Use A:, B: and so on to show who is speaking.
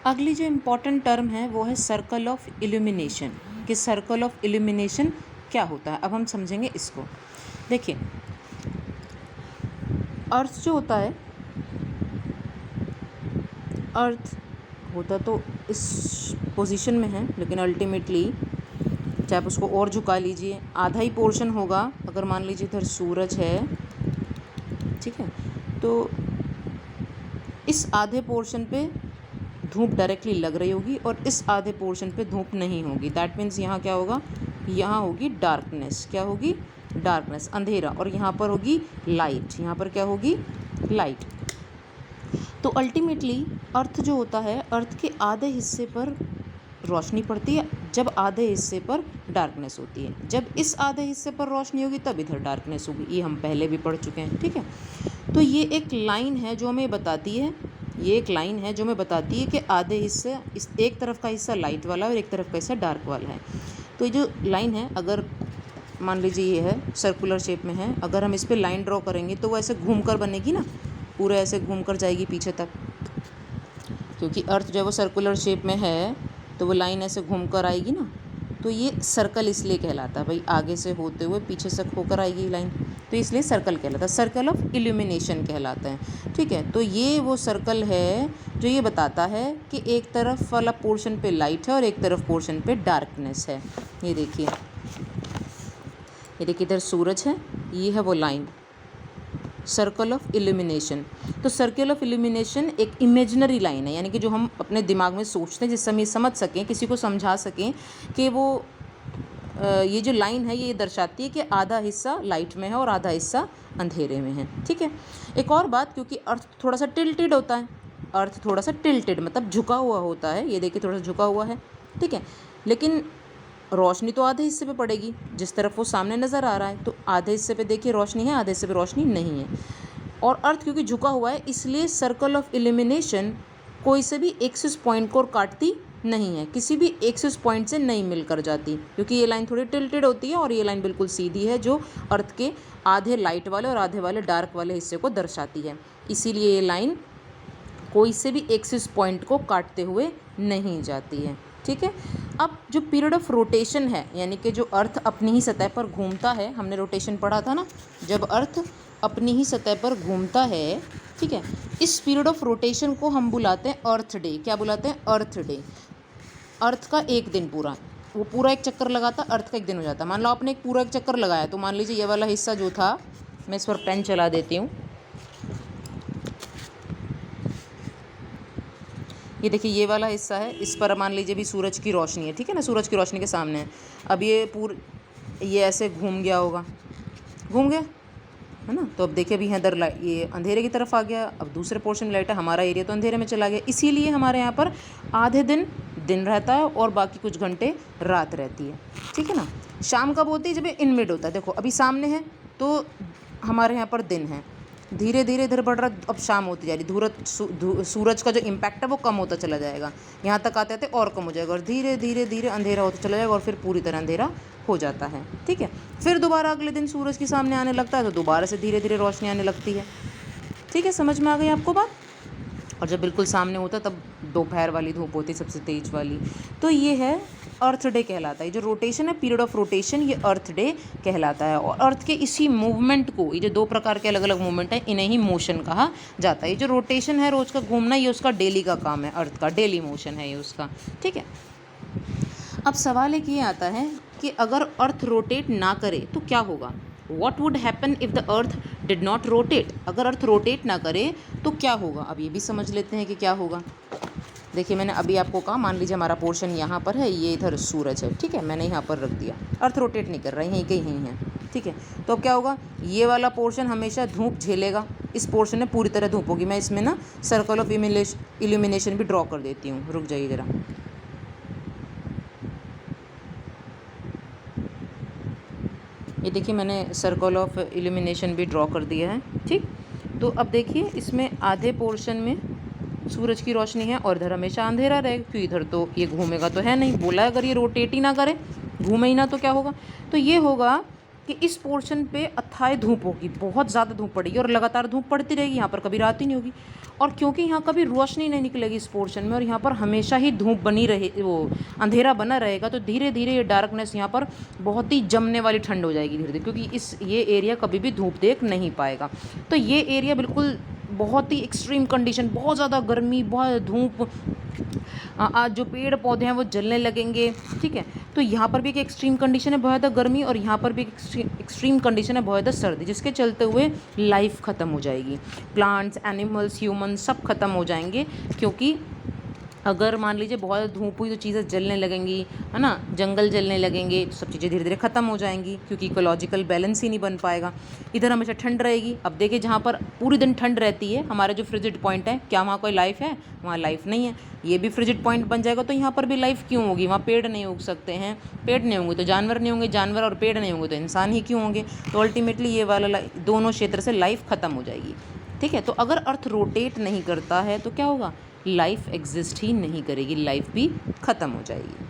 A: अगली जो important term है वो है सर्कल ऑफ इल्यूमिनेशन। कि सर्कल ऑफ इल्यूमिनेशन क्या होता है, अब हम समझेंगे इसको। देखिए, अर्थ जो होता है, अर्थ होता तो इस पोजीशन में है, लेकिन अल्टीमेटली चाहे आप उसको और झुका लीजिए, आधा ही पोर्शन होगा। अगर मान लीजिए इधर सूरज है, ठीक है, तो इस आधे पोर्शन पे धूप डायरेक्टली लग रही होगी और इस आधे पोर्शन पे धूप नहीं होगी। दैट मीन्स यहाँ क्या होगा, यहाँ होगी डार्कनेस। क्या होगी? डार्कनेस, अंधेरा। और यहाँ पर होगी लाइट। यहाँ पर क्या होगी? लाइट। तो अल्टीमेटली अर्थ जो होता है, अर्थ के आधे हिस्से पर रोशनी पड़ती है, जब आधे हिस्से पर डार्कनेस होती है। जब इस आधे हिस्से पर रोशनी होगी तब इधर डार्कनेस होगी। ये हम पहले भी पढ़ चुके हैं, ठीक है। तो ये एक लाइन है जो हमें बताती है, ये एक लाइन है जो हमें बताती है कि आधे हिस्से, इस एक तरफ का हिस्सा लाइट वाला है और एक तरफ का हिस्सा डार्क वाला है। तो ये जो लाइन है, अगर मान लीजिए ये है सर्कुलर शेप में है, अगर हम इस पर लाइन ड्रॉ करेंगे तो वो ऐसे घूम कर बनेगी ना, पूरे ऐसे घूम कर जाएगी पीछे तक, क्योंकि अर्थ जो है वो सर्कुलर शेप में है, तो वो लाइन ऐसे घूम कर आएगी ना। तो ये सर्कल इसलिए कहलाता है भाई, आगे से होते हुए पीछे तक होकर आएगी लाइन, तो इसलिए सर्कल कहलाता है, सर्कल ऑफ इल्यूमिनेशन कहलाता है, ठीक है। तो ये वो सर्कल है जो ये बताता है कि एक तरफ वाला पोर्शन पे लाइट है और एक तरफ पोर्शन पे डार्कनेस है। ये देखिए, ये देखिए इधर सूरज है, ये है वो लाइन, सर्कल ऑफ इल्यूमिनेशन। तो सर्कल ऑफ इल्यूमिनेशन एक इमेजिनरी लाइन है, यानी कि जो हम अपने दिमाग में सोचते हैं, जिससे हम ये समझ सकें, किसी को समझा सकें कि वो ये जो लाइन है ये दर्शाती है कि आधा हिस्सा लाइट में है और आधा हिस्सा अंधेरे में है, ठीक है। एक और बात, क्योंकि अर्थ थोड़ा सा टिल्टेड होता है, अर्थ थोड़ा सा टिल्टेड मतलब झुका हुआ होता है, ये देखिए थोड़ा सा झुका हुआ है, ठीक है। लेकिन रोशनी तो आधे हिस्से पे पड़ेगी, जिस तरफ वो सामने नज़र आ रहा है, तो आधे हिस्से पे देखिए रोशनी है, आधे हिस्से पे रोशनी नहीं है। और अर्थ क्योंकि झुका हुआ है, इसलिए सर्कल ऑफ इल्यूमिनेशन कोई से भी एक्सिस पॉइंट को काटती नहीं है, किसी भी एक्सिस पॉइंट से नहीं मिलकर जाती, क्योंकि ये लाइन थोड़ी टिल्टेड होती है और ये लाइन बिल्कुल सीधी है, जो अर्थ के आधे लाइट वाले और आधे वाले डार्क वाले हिस्से को दर्शाती है। इसीलिए ये लाइन कोई से भी एक्सिस पॉइंट को काटते हुए नहीं जाती है, ठीक है। अब जो पीरियड ऑफ रोटेशन है, यानी कि जो अर्थ अपनी ही सतह पर घूमता है, हमने रोटेशन पढ़ा था ना, जब अर्थ अपनी ही सतह पर घूमता है, ठीक है, इस पीरियड ऑफ रोटेशन को हम बुलाते हैं अर्थ डे। क्या बुलाते हैं? अर्थ डे। अर्थ का एक दिन पूरा, वो पूरा एक चक्कर लगाता, अर्थ का एक दिन हो जाता। मान लो आपने एक पूरा एक चक्कर लगाया, तो मान लीजिए ये वाला हिस्सा जो था, मैं इस पर पेन चला देती हूँ, ये देखिए ये वाला हिस्सा है, इस पर मान लीजिए भी सूरज की रोशनी है, ठीक है ना, सूरज की रोशनी के सामने है। अब ये ऐसे घूम गया होगा, घूम गया है ना, तो अब देखिए अभी इधर ये अंधेरे की तरफ आ गया, अब दूसरे पोर्शन में लाइट है, हमारा एरिया तो अंधेरे में चला गया। इसीलिए हमारे यहाँ पर आधे दिन दिन रहता है और बाकी कुछ घंटे रात रहती है, ठीक है ना। शाम कब होती है? जब ये इनमिड होता है। देखो अभी सामने है तो हमारे यहाँ पर दिन है, धीरे धीरे इधर बढ़ रहा, अब शाम होती जा रही, सूरज का जो इम्पैक्ट है वो कम होता चला जाएगा, यहाँ तक आते आते और कम हो जाएगा और धीरे धीरे धीरे अंधेरा होता चला जाएगा और फिर पूरी तरह अंधेरा हो जाता है, ठीक है। फिर दोबारा अगले दिन सूरज के सामने आने लगता है तो दोबारा से धीरे धीरे रोशनी आने लगती है, ठीक है। समझ में आ गई आपको बात? और जब बिल्कुल सामने होता तब दोपहर वाली धूप होती है, सबसे तेज वाली। तो ये है अर्थ डे कहलाता है। जो रोटेशन है, पीरियड ऑफ रोटेशन, ये अर्थ डे कहलाता है। और अर्थ के इसी मूवमेंट को, ये जो दो प्रकार के अलग अलग मूवमेंट है, इन्हें ही मोशन कहा जाता है। ये जो रोटेशन है, रोज का घूमना, ये उसका डेली का काम है, अर्थ का डेली मोशन है ये उसका, ठीक है। अब सवाल एक ये आता है कि अगर अर्थ रोटेट ना करे तो क्या होगा? What would happen if the earth did not rotate? अगर अर्थ रोटेट ना करे तो क्या होगा? अब ये भी समझ लेते हैं कि क्या होगा। देखिए मैंने अभी आपको कहा, मान लीजिए हमारा पोर्शन यहाँ पर है, ये इधर सूरज है, ठीक है, मैंने यहाँ पर रख दिया, अर्थ रोटेट नहीं कर रहा है, यहीं कहीं यहीं है, ठीक है। तो अब क्या होगा? ये वाला पोर्शन हमेशा धूप झेलेगा, इस पोर्शन में पूरी तरह धूप होगी। मैं इसमें ना सर्कल ऑफ इल्यूमिनेशन भी ड्रॉ कर देती हूँ, रुक जाइए ज़रा। ये देखिए मैंने सर्कल ऑफ इल्यूमिनेशन भी ड्रॉ कर दिया है, ठीक। तो अब देखिए इसमें आधे पोर्शन में सूरज की रोशनी है और इधर हमेशा अंधेरा रहेगा, क्योंकि इधर तो ये घूमेगा तो है नहीं, बोला अगर ये रोटेट ही ना करे, घूमे ही ना, तो क्या होगा? तो ये होगा कि इस पोर्शन पे अथाह धूप होगी, बहुत ज़्यादा धूप पड़ेगी और लगातार धूप पड़ती रहेगी, यहाँ पर कभी रात ही नहीं होगी। और क्योंकि यहाँ कभी रोशनी नहीं निकलेगी इस पोर्शन में और यहाँ पर हमेशा ही धूप बनी रहे, वो अंधेरा बना रहेगा, तो धीरे धीरे ये डार्कनेस यहाँ पर बहुत ही जमने वाली ठंड हो जाएगी धीरे धीरे, क्योंकि ये एरिया कभी भी धूप देख नहीं पाएगा। तो ये एरिया बिल्कुल बहुत ही एक्सट्रीम कंडीशन, बहुत ज़्यादा गर्मी, बहुत धूप, जो पेड़ पौधे हैं वो जलने लगेंगे, ठीक है। तो यहाँ पर भी एक एक्सट्रीम कंडीशन है, बहुत ज़्यादा गर्मी, और यहाँ पर भी एक एक्सट्रीम कंडीशन है, बहुत ज़्यादा सर्दी, जिसके चलते हुए लाइफ ख़त्म हो जाएगी। प्लांट्स, एनिमल्स, ह्यूमन सब खत्म हो जाएंगे, क्योंकि अगर मान लीजिए बहुत धूप हुई तो चीज़ें जलने लगेंगी, है ना, जंगल जलने लगेंगे, तो सब चीज़ें धीरे धीरे ख़त्म हो जाएंगी, क्योंकि इकोलॉजिकल बैलेंस ही नहीं बन पाएगा। इधर हमेशा ठंड रहेगी। अब देखिए जहाँ पर पूरी दिन ठंड रहती है, हमारा जो फ्रिजिड पॉइंट है, क्या वहाँ कोई लाइफ है? वहाँ लाइफ नहीं है। ये भी फ्रिजिड पॉइंट बन जाएगा, तो यहाँ पर भी लाइफ क्यों होगी? वहाँ पेड़ नहीं उग सकते हैं, पेड़ नहीं होंगे तो जानवर नहीं होंगे, जानवर और पेड़ नहीं होंगे तो इंसान ही क्यों होंगे? तो अल्टीमेटली ये वाला दोनों क्षेत्र से लाइफ ख़त्म हो जाएगी, ठीक है। तो अगर अर्थ रोटेट नहीं करता है तो क्या होगा? लाइफ एग्जिस्ट ही नहीं करेगी, लाइफ भी ख़त्म हो जाएगी।